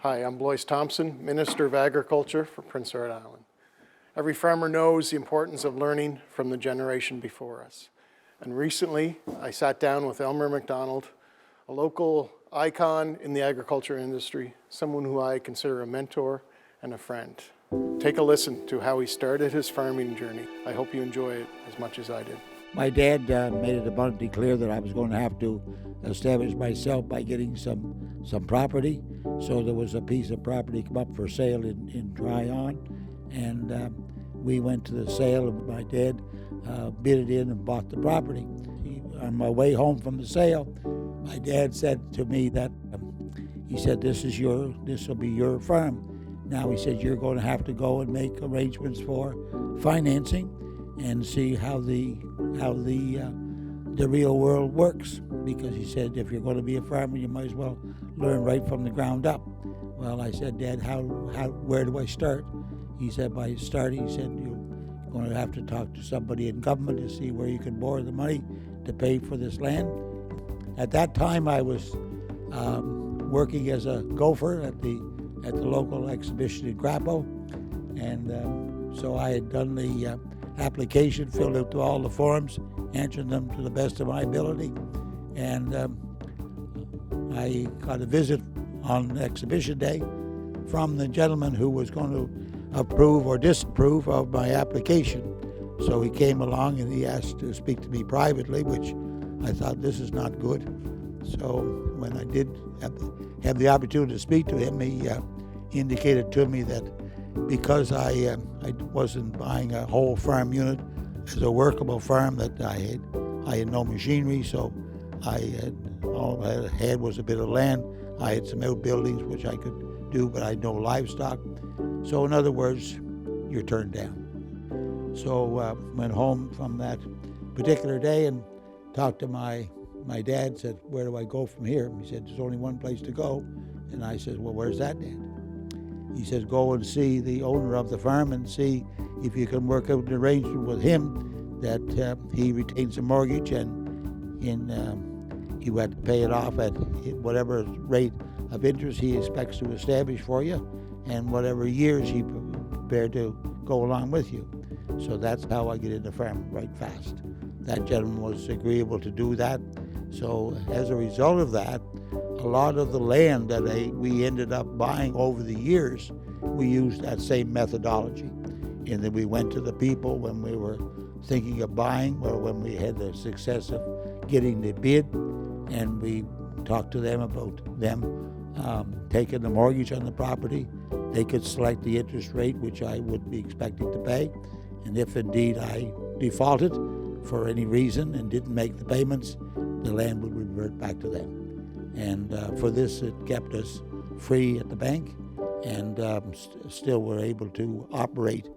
Hi, I'm Blois Thompson, Minister of Agriculture for Prince Edward Island. Every farmer knows the importance of learning from the generation before us. And recently, I sat down with Elmer MacDonald, a local icon in the agriculture industry, someone who I consider a mentor and a friend. Take a listen to how he started his farming journey. I hope you enjoy it as much as I did. My dad made it abundantly clear that I was going to have to establish myself by getting some property. So there was a piece of property come up for sale in Tryon, and we went to the sale, and my dad bid it in and bought the property. On my way home from the sale, my dad said to me that, he said, this will be your farm. Now he said, you're going to have to go and make arrangements for financing and see how the real world works, because he said if you're going to be a farmer, you might as well learn right from the ground up. Well, I said, Dad, where do I start? He said, by starting, he said, you're going to have to talk to somebody in government to see where you can borrow the money to pay for this land. At that time, I was working as a gopher at the local exhibition in Crapo, and so I had done the application, filled out all the forms, answered them to the best of my ability, and I got a visit on exhibition day from the gentleman who was going to approve or disapprove of my application. So he came along and he asked to speak to me privately, which I thought, this is not good. So when I did have the opportunity to speak to him, he indicated to me that because I wasn't buying a whole farm unit as a workable farm, that I had no machinery, so all I had was a bit of land. I had some outbuildings which I could do, but I had no livestock. So in other words, you're turned down. So went home from that particular day and talked to my dad, said, where do I go from here? He said, there's only one place to go. And I said, well, where's that, Dad? He says, go and see the owner of the farm and see if you can work out an arrangement with him that he retains a mortgage, and you had to pay it off at whatever rate of interest he expects to establish for you, and whatever years he prepared to go along with you. So that's how I get into farming right fast. That gentleman was agreeable to do that. So as a result of that, a lot of the land that we ended up buying over the years, we used that same methodology. And then we went to the people when we were thinking of buying, or when we had the success of getting the bid, and we talked to them about them taking the mortgage on the property. They could select the interest rate which I would be expecting to pay, and if indeed I defaulted for any reason and didn't make the payments, the land would revert back to them. And for this, it kept us free at the bank, and still were able to operate